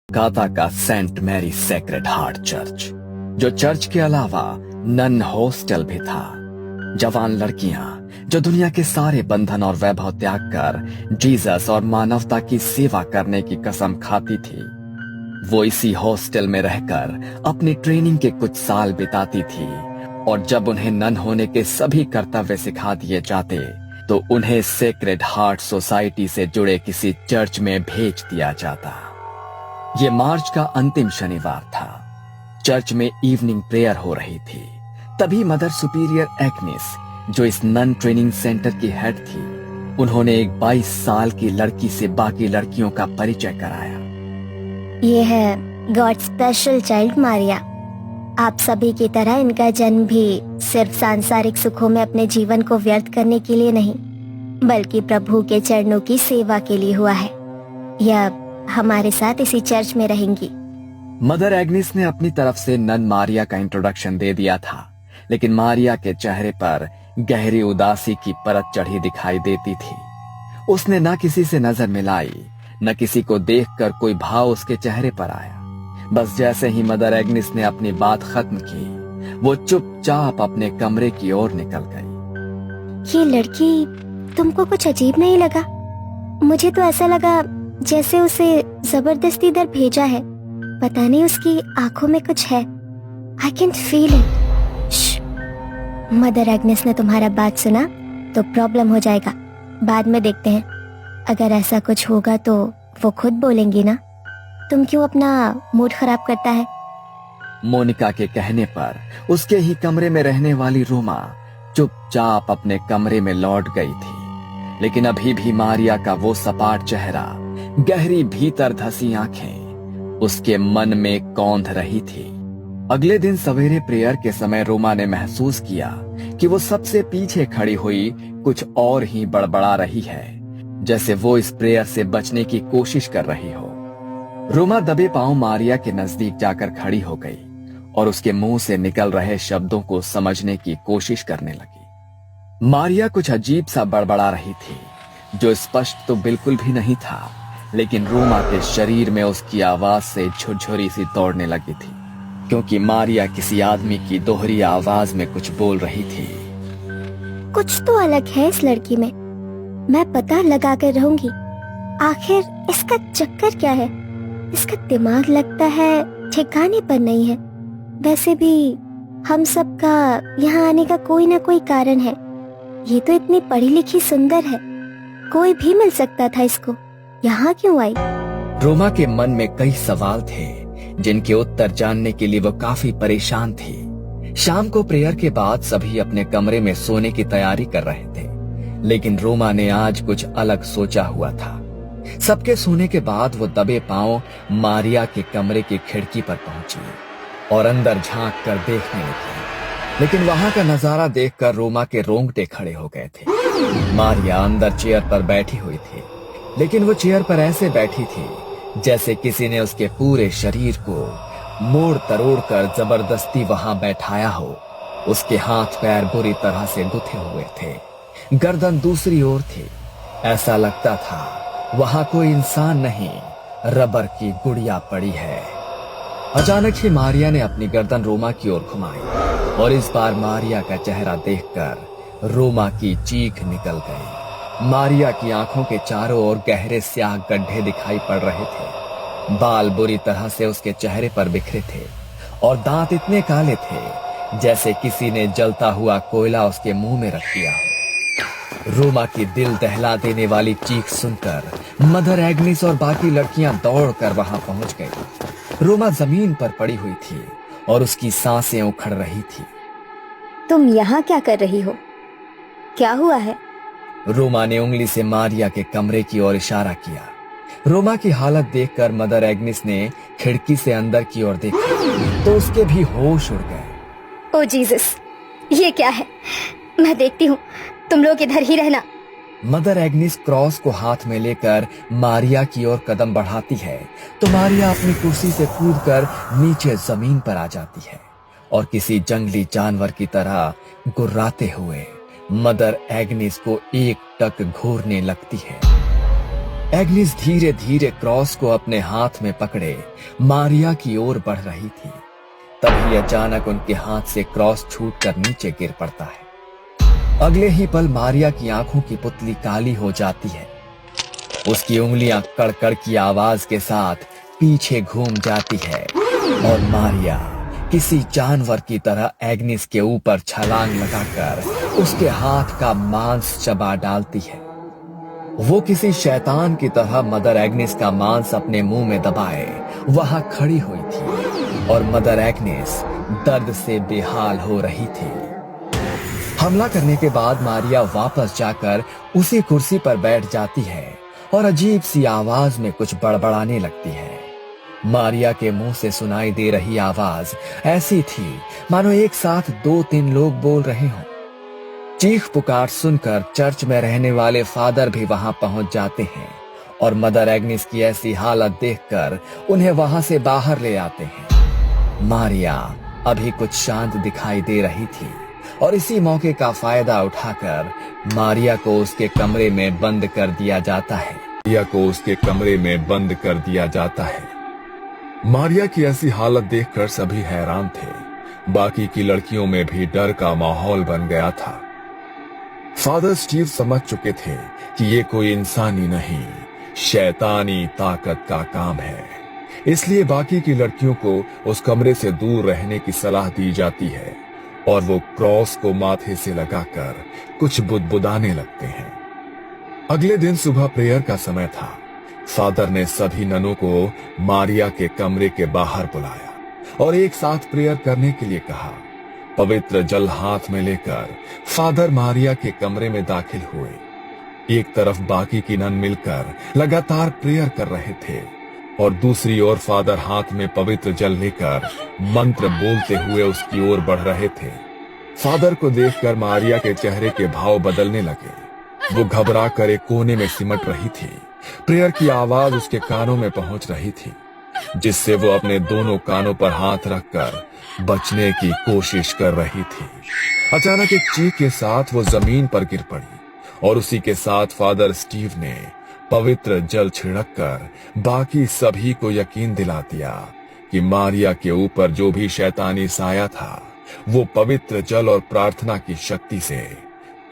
काता का Saint Mary sacred heart church, जो चर्च के अलावा नन हॉस्टल भी था। जवान लड़कियां जो दुनिया के सारे बंधन और वैभव त्याग कर जीसस और मानवता की सेवा करने की कसम खाती थी, वो इसी हॉस्टल में रहकर अपनी ट्रेनिंग के कुछ साल बिताती थी। और जब उन्हें नन होने के सभी कर्तव्य सिखा दिए जाते तो उन्हें सेक्रेड हार्ट सोसाइटी से जुड़े किसी चर्च में भेज दिया जाता। ये मार्च का अंतिम शनिवार था। चर्च में इवनिंग प्रेयर हो रही थी। तभी मदर सुपीरियर एग्नेस, जो इस नन ट्रेनिंग सेंटर की हेड थी, उन्होंने एक 22 साल की लड़की से बाकी लड़कियों का परिचय कराया। ये है गॉड स्पेशल चाइल्ड मारिया। आप सभी की तरह इनका जन्म भी सिर्फ सांसारिक सुखों में अपने जीवन को व्यर्थ करने के लिए नहीं, बल्कि प्रभु के चरणों की सेवा के लिए हुआ है। यह हमारे साथ इसी चर्च में रहेंगी। मदर एग्नेस ने अपनी तरफ से नन मारिया का इंट्रोडक्शन दे दिया था, लेकिन मारिया के चेहरे पर गहरी उदासी की परत चढ़ी दिखाई देती थी। उसने न किसी से नजर मिलाई, न किसी को देखकर कोई भाव उसके चेहरे पर आया। बस जैसे ही मदर एग्नेस ने अपनी बात खत्म की, वो चुपचाप अपने कमरे की ओर निकल गई। ये लड़की तुमको कुछ अजीब नहीं लगा? मुझे तो ऐसा लगा जैसे उसे जबरदस्ती इधर भेजा है। पता नहीं, उसकी आंखों में कुछ है। I can feel it. Mother Agnes ने तुम्हारा बात सुना तो प्रॉब्लम हो जाएगा। बाद में देखते हैं। अगर ऐसा कुछ होगा तो वो खुद बोलेंगी ना। तुम क्यों अपना मूड खराब करता है? मोनिका के कहने पर उसके ही कमरे में रहने वाली रोमा चुपचाप अपने कमरे में लौट गई थी। लेकिन अभी भी मारिया का वो सपाट चेहरा, गहरी भीतर धसी आंखें उसके मन में कौंध रही थी। अगले दिन सवेरे प्रेयर के समय रोमा ने महसूस किया कि वो सबसे पीछे खड़ी हुई कुछ और ही बड़बड़ा रही है, जैसे वो इस प्रेयर से बचने की कोशिश कर रही हो। रोमा दबे पांव मारिया के नजदीक जाकर खड़ी हो गई और उसके मुंह से निकल रहे शब्दों को समझने की कोशिश करने लगी। मारिया कुछ अजीब सा बड़बड़ा रही थी, जो स्पष्ट तो बिल्कुल भी नहीं था, लेकिन रोमा के शरीर में उसकी आवाज से झुरझुरी सी दौड़ने लगी थी, क्योंकि मारिया किसी आदमी की दोहरी आवाज में कुछ बोल रही थी। कुछ तो अलग है इस लड़की में। मैं पता लगा कर रहूंगी आखिर इसका चक्कर क्या है। इसका दिमाग लगता है ठिकाने पर नहीं है। वैसे भी हम सबका यहाँ आने का कोई ना कोई कारण है। ये तो इतनी पढ़ी लिखी सुंदर है, कोई भी मिल सकता था इसको। यहाँ क्यों आई? रोमा के मन में कई सवाल थे, जिनके उत्तर जानने के लिए वो काफी परेशान थी। शाम को प्रेयर के बाद सभी अपने कमरे में सोने की तैयारी कर रहे थे, लेकिन रोमा ने आज कुछ अलग सोचा हुआ था। सबके सोने के बाद वो दबे पांव मारिया के कमरे की खिड़की पर पहुंची और अंदर झांक कर देखने लगी। लेकिन वहां का नजारा देखकर रोमा के रोंगटे खड़े हो गए थे। मारिया अंदर चेयर पर बैठी हुई थी, लेकिन वो चेयर पर ऐसे बैठी थी जैसे किसी ने उसके पूरे शरीर को मोड़ तरोड़ कर जबरदस्ती वहां बैठाया हो। उसके हाथ पैर बुरी तरह से गुथे हुए थे, गर्दन दूसरी ओर थी। ऐसा लगता था वहां कोई इंसान नहीं, रबर की गुड़िया पड़ी है। अचानक ही मारिया ने अपनी गर्दन रोमा की ओर घुमाई और इस बार मारिया का चेहरा देखकर रोमा की चीख निकल गई। मारिया की आंखों के चारों ओर गहरे स्याह गड्ढे दिखाई पड़ रहे थे। बाल बुरी तरह से उसके चेहरे पर बिखरे थे और दांत इतने काले थे जैसे किसी ने जलता हुआ कोयला उसके मुंह में रख दिया हो। रोमा की दिल दहला देने वाली चीख सुनकर मदर एग्नेस और बाकी लड़कियां दौड़कर वहां पहुंच गई। रोमा जमीन पर पड़ी हुई थी और उसकी सांसें उखड़ रही थी। तुम यहाँ क्या कर रही हो? क्या हुआ है? रोमा ने उंगली से मारिया के कमरे की ओर इशारा किया। रोमा की हालत देखकर मदर एग्नेस ने खिड़की से अंदर की ओर देखा तो उसके भी होश उड़ गए। ओ जीसस, ये क्या है? मैं देखती हूँ, तुम लोग इधर ही रहना। मदर एग्नेस क्रॉस को हाथ में लेकर मारिया की ओर कदम बढ़ाती है तो मारिया अपनी कुर्सी से कूदकर नीचे जमीन पर आ जाती है और किसी जंगली जानवर की तरह गुर्राते हुए मदर एग्नेस को एक टक घूरने लगती है। एग्निस धीरे धीरे क्रॉस को अपने हाथ में पकड़े मारिया की ओर बढ़ रही थी। तभी अचानक उनके हाथ से क्रॉस छूटकर नीचे गिर पड़ता है। अगले ही पल मारिया की आंखों की पुतली काली हो जाती है। उसकी उंगलियां कड़कड़ की आवाज के साथ पीछे घूम जाती है और मारिया किसी जानवर की तरह एग्निस के ऊपर छलांग लगाकर उसके हाथ का मांस चबा डालती है। वो किसी शैतान की तरह मदर एग्निस का मांस अपने मुंह में दबाए वहां खड़ी हुई थी और मदर एग्निस दर्द से बेहाल हो रही थी। हमला करने के बाद मारिया वापस जाकर उसी कुर्सी पर बैठ जाती है और अजीब सी आवाज में कुछ बड़बड़ाने लगती है। मारिया के मुंह से सुनाई दे रही आवाज ऐसी थी मानो एक साथ 2-3 लोग बोल रहे हों। चीख पुकार सुनकर चर्च में रहने वाले फादर भी वहां पहुंच जाते हैं और मदर एग्निस की ऐसी हालत देखकर उन्हें वहां से बाहर ले आते हैं। मारिया अभी कुछ शांत दिखाई दे रही थी और इसी मौके का फायदा उठाकर मारिया को उसके कमरे में बंद कर दिया जाता है। मारिया की ऐसी हालत देखकर सभी हैरान थे। बाकी की लड़कियों में भी डर का माहौल बन गया था। फादर स्टीव समझ चुके थे कि ये कोई इंसानी नहीं, शैतानी ताकत का काम है। इसलिए बाकी की लड़कियों को उस कमरे से दूर रहने की सलाह दी जाती है और वो क्रॉस को माथे से लगाकर कुछ बुदबुदाने लगते हैं। अगले दिन सुबह प्रेयर का समय था। फादर ने सभी ननों को मारिया के कमरे के बाहर बुलाया और एक साथ प्रेयर करने के लिए कहा। पवित्र जल हाथ में लेकर फादर मारिया के कमरे में दाखिल हुए। एक तरफ बाकी की नन मिलकर लगातार प्रेयर कर रहे थे और दूसरी ओर फादर हाथ में पवित्र जल लेकर मंत्र बोलते हुए उसकी ओर बढ़ रहे थे। फादर को देखकर मारिया के चेहरे के भाव बदलने लगे। वो घबरा कर एक कोने में सिमट रही थी। प्रेयर की आवाज उसके कानों में पहुंच रही थी, जिससे वो अपने दोनों कानों पर हाथ रखकर बचने की कोशिश कर रही थी। अचानक एक चीख के साथ वो जमीन पर गिर पड़ी और उसी के साथ फादर स्टीव ने पवित्र जल छिड़ककर बाकी सभी को यकीन दिला दिया कि मारिया के ऊपर जो भी शैतानी साया था वो पवित्र जल और प्रार्थना की शक्ति से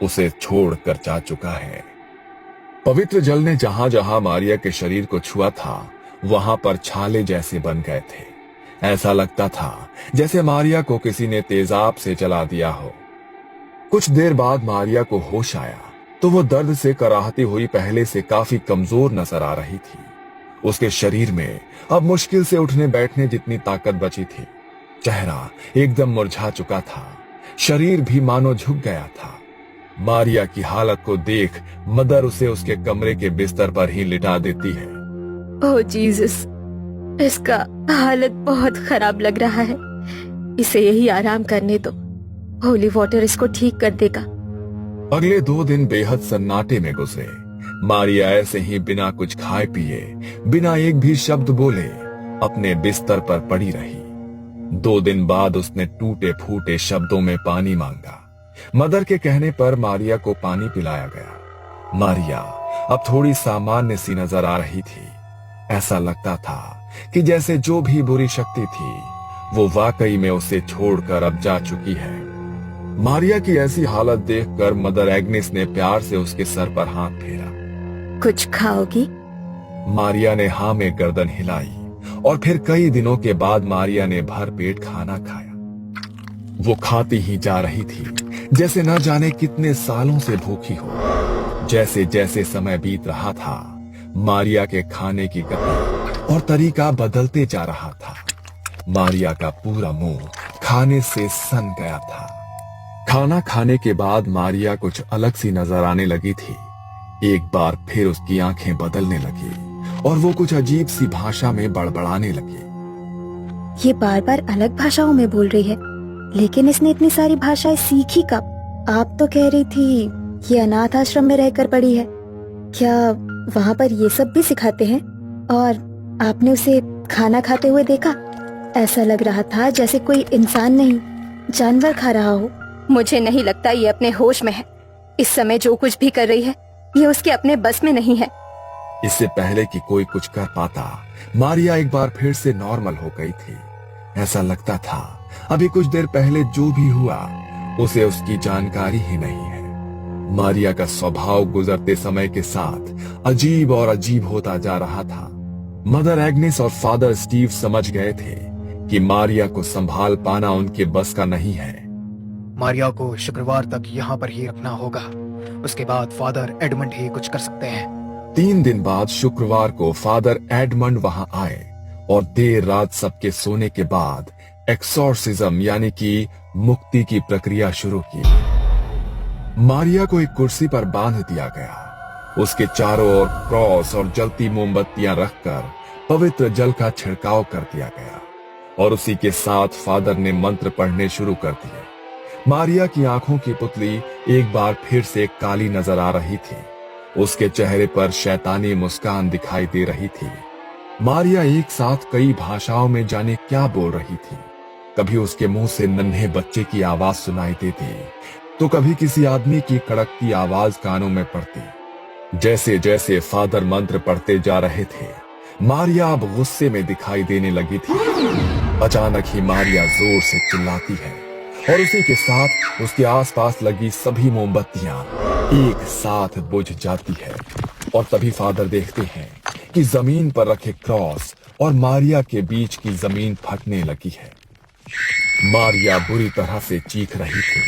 उसे छोड़कर जा चुका है। पवित्र जल ने जहां जहां मारिया के शरीर को छुआ था वहां पर छाले जैसे बन गए थे। ऐसा लगता था जैसे मारिया को किसी ने तेजाब से जला दिया हो। कुछ देर बाद मारिया को होश आया तो वो दर्द से कराहती हुई पहले से काफी कमजोर नजर आ रही थी। उसके शरीर में अब मुश्किल से उठने बैठने जितनी ताकत बची थी। चेहरा एकदम मुरझा चुका था, शरीर भी मानो झुक गया था। मारिया की हालत को देख मदर उसे उसके कमरे के बिस्तर पर ही लिटा देती है। ओह जीसस, इसका हालत बहुत खराब लग रहा है। इसे यही आराम करने दो, होली वाटर इसको ठीक कर देगा। अगले 2 दिन बेहद सन्नाटे में गुजरे। मारिया ऐसे ही बिना कुछ खाए पिए, बिना एक भी शब्द बोले अपने बिस्तर पर पड़ी रही। 2 दिन बाद उसने टूटे फूटे शब्दों में पानी मांगा। मदर के कहने पर मारिया को पानी पिलाया गया। मारिया अब थोड़ी सामान्य सी नजर आ रही थी। ऐसा लगता था कि जैसे जो भी बुरी शक्ति थी वो वाकई में उसे छोड़कर अब जा चुकी है। मारिया की ऐसी हालत देखकर मदर एग्निस ने प्यार से उसके सर पर हाथ फेरा। कुछ खाओगी? मारिया ने हाँ में गर्दन हिलाई और फिर कई दिनों के बाद मारिया ने भर पेट खाना खाया। वो खाती ही जा रही थी जैसे न जाने कितने सालों से भूखी हो। जैसे जैसे समय बीत रहा था मारिया के खाने की गति और तरीका बदलते जा रहा था। मारिया का पूरा मुंह खाने से सन गया था। खाना खाने के बाद मारिया कुछ अलग सी नजर आने लगी थी। एक बार फिर उसकी आंखें बदलने लगी और वो कुछ अजीब सी भाषा में बड़बड़ाने लगी। ये बार बार अलग भाषाओं में बोल रही है, लेकिन इसने इतनी सारी भाषाएं सीखी कब? आप तो कह रही थी ये अनाथ आश्रम में रहकर पढ़ी है। क्या वहाँ पर ये सब भी सिखाते हैं? और आपने उसे खाना खाते हुए देखा? ऐसा लग रहा था जैसे कोई इंसान नहीं, जानवर खा रहा हो। मुझे नहीं लगता ये अपने होश में है। इस समय जो कुछ भी कर रही है ये उसके अपने बस में नहीं है। इससे पहले कि कोई कुछ कर पाता, मारिया एक बार फिर से नॉर्मल हो गई थी। ऐसा लगता था अभी कुछ देर पहले जो भी हुआ उसे उसकी जानकारी ही नहीं है। मारिया का स्वभाव गुजरते समय के साथ अजीब और अजीब होता जा रहा था। मदर एग्नेस और फादर स्टीव समझ गए थे कि मारिया को संभाल पाना उनके बस का नहीं है। मारिया को शुक्रवार तक यहाँ पर ही रखना होगा, उसके बाद फादर एडमंड ही कुछ कर सकते हैं। 3 दिन बाद शुक्रवार को फादर एडमंड वहां आए और देर रात सबके सोने के बाद एक्सोर्सिज्म यानी कि मुक्ति की प्रक्रिया शुरू की। मारिया को एक कुर्सी पर बांध दिया गया। उसके चारों ओर क्रॉस और जलती मोमबत्तियां रखकर पवित्र जल का छिड़काव कर दिया गया और उसी के साथ फादर ने मंत्र पढ़ने शुरू कर दिए। मारिया की आंखों की पुतली एक बार फिर से काली नजर आ रही थी। उसके चेहरे पर शैतानी मुस्कान दिखाई दे रही थी। मारिया एक साथ कई भाषाओं में जाने क्या बोल रही थी। कभी उसके मुंह से नन्हे बच्चे की आवाज सुनाई देती, तो कभी किसी आदमी की कड़कती आवाज कानों में पड़ती। जैसे जैसे फादर मंत्र पढ़ते जा रहे थे, मारिया अब गुस्से में दिखाई देने लगी थी। अचानक ही मारिया जोर से चिल्लाती है और उसी के साथ उसके आसपास लगी सभी मोमबत्तियां एक साथ बुझ जाती है। और तभी फादर देखते हैं कि जमीन पर रखे क्रॉस और मारिया के बीच की जमीन फटने लगी है। मारिया बुरी तरह से चीख रही थी।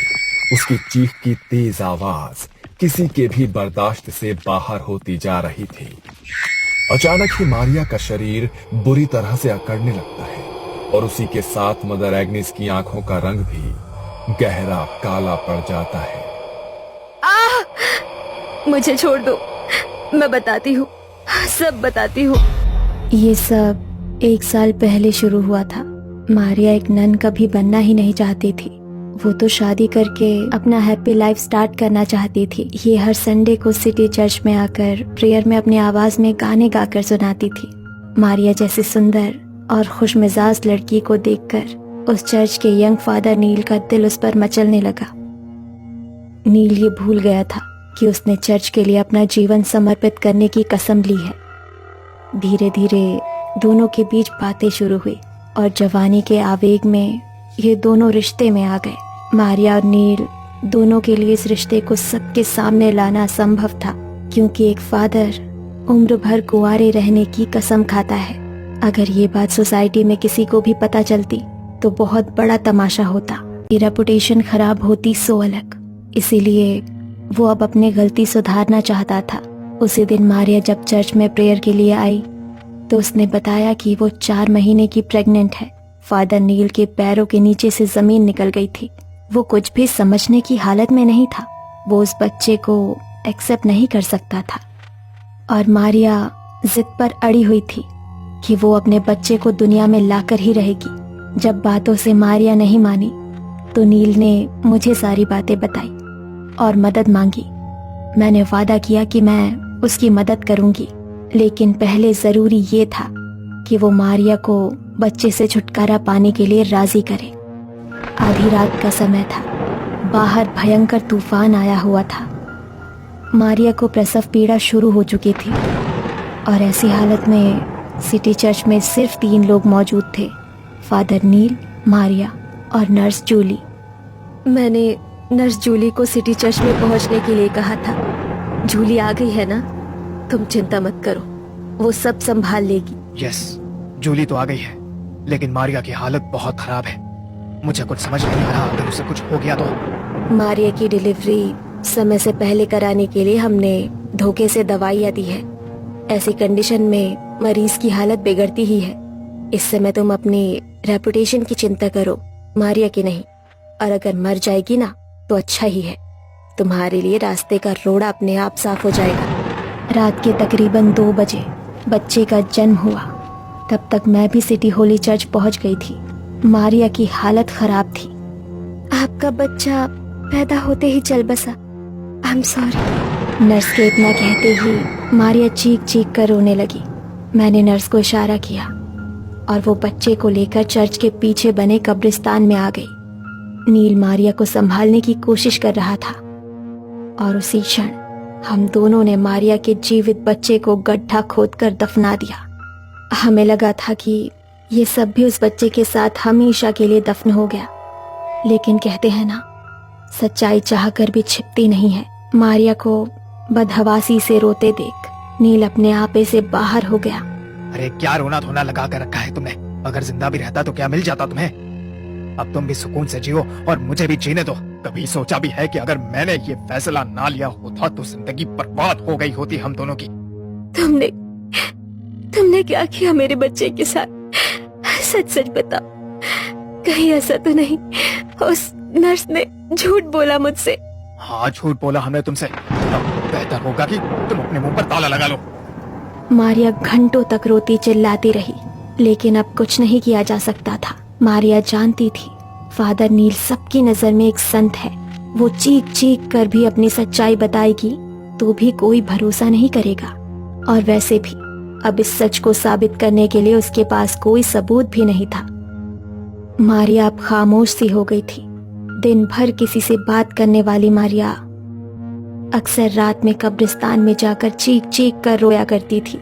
उसकी चीख की तेज आवाज किसी के भी बर्दाश्त से बाहर होती जा रही थी। अचानक ही मारिया का शरीर बुरी तरह से अकड़ने लगता है और उसी के साथ मदर एग्नेस की आंखों का रंग भी गहरा काला पड़ जाता है। मुझे छोड़ दो, मैं बताती हूँ, सब बताती हूँ। ये सब 1 साल पहले शुरू हुआ था। मारिया एक नन कभी बनना ही नहीं चाहती थी। वो तो शादी करके अपना हैप्पी लाइफ स्टार्ट करना चाहती थी। ये हर संडे को सिटी चर्च में आकर प्रेयर में अपनी आवाज में गाने गाकर सुनाती थी। मारिया जैसी सुंदर और खुशमिजाज लड़की को देखकर उस चर्च के यंग फादर नील का दिल उस पर मचलने लगा। नील ये भूल गया था कि उसने चर्च के लिए अपना जीवन समर्पित करने की कसम ली है। धीरे धीरे दोनों के बीच बातें शुरू हुई और जवानी के आवेग में ये दोनों रिश्ते में आ गए। मारिया और नील दोनों के लिए इस रिश्ते को सबके सामने लाना असंभव था, क्योंकि एक फादर उम्र भर कुंवारे रहने की कसम खाता है। अगर ये बात सोसाइटी में किसी को भी पता चलती तो बहुत बड़ा तमाशा होता। ये रेपुटेशन खराब होती सो अलग। इसीलिए वो अब अपनी गलती सुधारना चाहता था। उसी दिन मारिया जब चर्च में प्रेयर के लिए आई तो उसने बताया कि वो 4 महीने की प्रेग्नेंट है। फादर नील के पैरों के नीचे से जमीन निकल गई थी। वो कुछ भी समझने की हालत में नहीं था। वो उस बच्चे को एक्सेप्ट नहीं कर सकता था और मारिया जिद पर अड़ी हुई थी कि वो अपने बच्चे को दुनिया में लाकर ही रहेगी। जब बातों से मारिया नहीं मानी तो नील ने मुझे सारी बातें बताई और मदद मांगी। मैंने वादा किया कि मैं उसकी मदद करूंगी, लेकिन पहले जरूरी ये था कि वो मारिया को बच्चे से छुटकारा पाने के लिए राजी करे। आधी रात का समय था। बाहर भयंकर तूफान आया हुआ था। मारिया को प्रसव पीड़ा शुरू हो चुकी थी और ऐसी हालत में सिटी चर्च में सिर्फ 3 लोग मौजूद थे, फादर नील, मारिया और नर्स जूली। मैंने नर्स जूली को सिटी चर्च में पहुंचने के लिए कहा था। जूली आ गई है ना? तुम चिंता मत करो, वो सब संभाल लेगी। यस, जूली तो आ गई है, लेकिन मारिया की हालत बहुत खराब है। मुझे कुछ समझ नहीं आ रहा, अगर उसे कुछ हो गया तो। मारिया की डिलीवरी समय से पहले कराने के लिए हमने धोखे से दवाइयाँ दी है। ऐसी कंडीशन में मरीज की हालत बिगड़ती ही है। इस समय तुम अपनी रेपुटेशन की चिंता करो, मारिया की नहीं। और अगर मर जाएगी ना तो अच्छा ही है। तुम्हारे लिए रास्ते का रोड़ा अपने आप साफ हो जाएगा। रात के तकरीबन 2 बजे बच्चे का जन्म हुआ। तब तक मैं भी सिटी होली चर्च पहुंच गई थी। मारिया की हालत खराब थी। आपका बच्चा पैदा होते ही चल बसा। I am sorry. नर्स के इतना कहते ही मारिया चीख चीख कर रोने लगी। मैंने नर्स को इशारा किया और वो बच्चे को लेकर चर्च के पीछे बने कब्रिस्तान में आ गई। नील मारिया को संभालने की कोशिश कर रहा था और उसी क्षण हम दोनों ने मारिया के जीवित बच्चे को गड्ढा खोदकर दफना दिया। हमें लगा था कि ये सब भी उस बच्चे के साथ हमेशा के लिए दफन हो गया, लेकिन कहते हैं ना, सच्चाई चाहकर भी छिपती नहीं है। मारिया को बदहवासी से रोते देख नील अपने आपे से बाहर हो गया। अरे क्या रोना धोना लगा कर रखा है तुमने? अगर जिंदा भी रहता तो क्या मिल जाता तुम्हें? अब तुम भी सुकून से जियो और मुझे भी जीने दो। कभी सोचा भी है कि अगर मैंने ये फैसला ना लिया होता तो जिंदगी बर्बाद हो गई होती हम दोनों की। तुमने क्या किया मेरे बच्चे के साथ? सच सच बता, कहीं ऐसा तो नहीं उस नर्स ने झूठ बोला मुझसे? हाँ, झूठ बोला हमने तुमसे। अब बेहतर होगा कि तुम अपने मुंह पर ताला लगा लो। मारिया घंटों तक रोती चिल्लाती रही, लेकिन अब कुछ नहीं किया जा सकता था। मारिया जानती थी फादर नील सबकी नजर में एक संत है। वो चीख चीख कर भी अपनी सच्चाई बताएगी तो भी कोई भरोसा नहीं करेगा, और वैसे भी अब इस सच को साबित करने के लिए उसके पास कोई सबूत भी नहीं था। मारिया अब खामोश सी हो गई थी। दिन भर किसी से बात करने वाली मारिया अक्सर रात में कब्रिस्तान में जाकर चीख चीख कर रोया करती थी।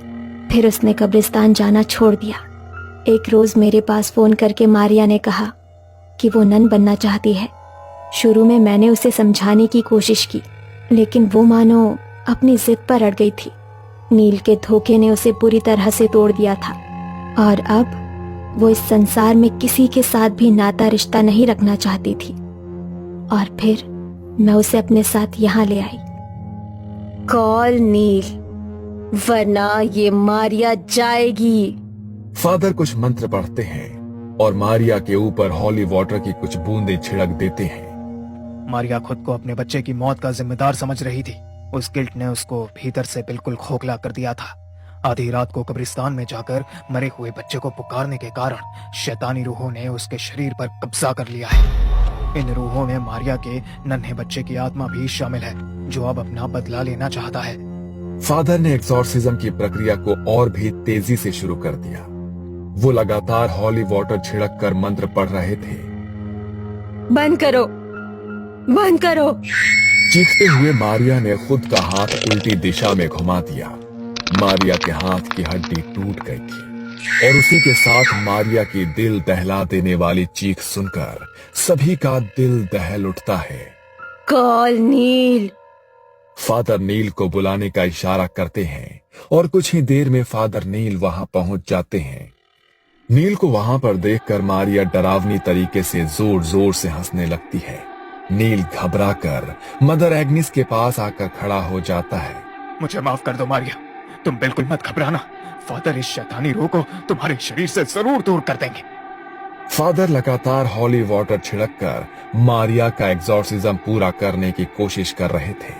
फिर उसने कब्रिस्तान जाना छोड़ दिया। एक रोज मेरे पास फोन करके मारिया ने कहा कि वो नन बनना चाहती है। शुरू में मैंने उसे समझाने की कोशिश की, लेकिन वो मानो अपनी जिद पर अड़ गई थी। नील के धोखे ने उसे बुरी तरह से तोड़ दिया था, और अब वो इस संसार में किसी के साथ भी नाता रिश्ता नहीं रखना चाहती थी। और फिर मैं उसे अपने साथ यहाँ ले आई। कॉल नील, वरना ये मारिया जाएगी। फादर कुछ मंत्र पढ़ते हैं और मारिया के ऊपर हॉली वाटर की कुछ बूंदें छिड़क देते हैं। मारिया खुद को अपने बच्चे की मौत का जिम्मेदार समझ रही थी। उस गिल्ट ने उसको भीतर से बिल्कुल खोखला कर दिया था। आधी रात को कब्रिस्तान में जाकर मरे हुए बच्चे को पुकारने के कारण शैतानी रूहों ने उसके शरीर पर कब्जा कर लिया है। इन रूहों में मारिया के नन्हे बच्चे की आत्मा भी शामिल है, जो अब अपना बदला लेना चाहता है। फादर ने एक्सॉर्सिज्म की प्रक्रिया को और भी तेजी से शुरू कर दिया। वो लगातार हॉली वाटर छिड़क कर मंत्र पढ़ रहे थे। बंद करो, बंद करो। चीखते हुए मारिया ने खुद का हाथ उल्टी दिशा में घुमा दिया। मारिया के हाथ की हड्डी टूट गई थी, और उसी के साथ मारिया की दिल दहला देने वाली चीख सुनकर सभी का दिल दहल उठता है। कॉल नील। फादर नील को बुलाने का इशारा करते हैं, और कुछ ही देर में फादर नील वहां पहुंच जाते हैं। नील को वहां पर देखकर मारिया डरावनी तरीके से जोर जोर से हंसने लगती है। नील घबराकर मदर एग्निस के पास आकर खड़ा हो जाता है। मुझे माफ कर दो मारिया, तुम बिल्कुल मत घबराना। फादर इस शैतानी रूह को तुम्हारे शरीर से जरूर दूर कर देंगे। फादर लगातार हॉली वाटर छिड़ककर मारिया का एक्सॉर्सिज्म पूरा करने की कोशिश कर रहे थे।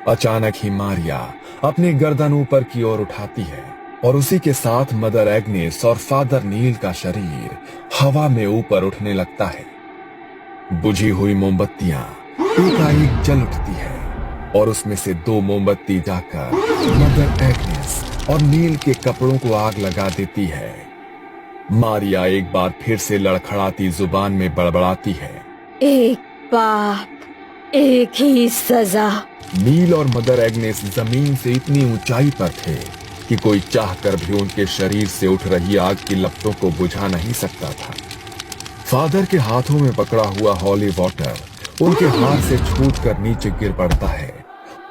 अचानक ही मारिया अपनी गर्दन ऊपर की ओर उठाती है, और उसी के साथ मदर एग्नेस और फादर नील का शरीर हवा में ऊपर उठने लगता है। बुझी हुई मोमबत्तियां एकाएक जल उठती है, और उसमें से 2 मोमबत्ती जाकर मदर एग्नेस और नील के कपड़ों को आग लगा देती है। मारिया एक बार फिर से लड़खड़ाती जुबान में बड़बड़ाती है, एक पाप, एक ही सजा। नील और मदर एग्नेस जमीन से इतनी ऊंचाई पर थे कि कोई चाहकर भी उनके शरीर से उठ रही आग की लपटों को बुझा नहीं सकता था। फादर के हाथों में पकड़ा हुआ हॉली वाटर उनके हाथ से छूटकर नीचे गिर पड़ता है,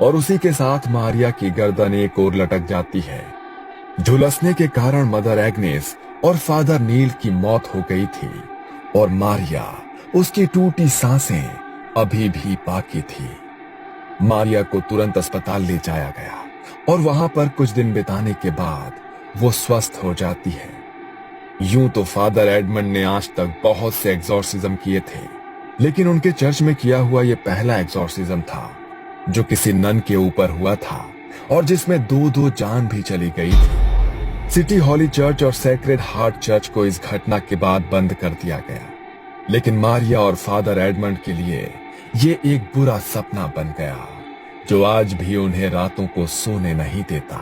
और उसी के साथ मारिया की गर्दन एक ओर लटक जाती है। झुलसने के कारण मदर एग्नेस और फादर नील की मौत हो गई थी, और मारिया उसकी टूटी सांसें अभी भी बाकी थी। मारिया को तुरंत अस्पताल ले जाया गया, और वहां पर कुछ दिन बिताने के बाद वो स्वस्थ हो जाती है। यूं तो फादर एडमंड ने आज तक बहुत से एक्सॉर्सिज्म किए थे, लेकिन उनके चर्च में किया हुआ ये पहला एक्सॉर्सिज्म था जो किसी नन के ऊपर हुआ था, और जिसमें 2 जान भी चली गई थी। सिटी हॉली चर्च और सेक्रेड हार्ट चर्च को इस घटना के बाद बंद कर दिया गया, लेकिन मारिया और फादर एडमंड के लिए ये एक बुरा सपना बन गया, जो आज भी उन्हें रातों को सोने नहीं देता।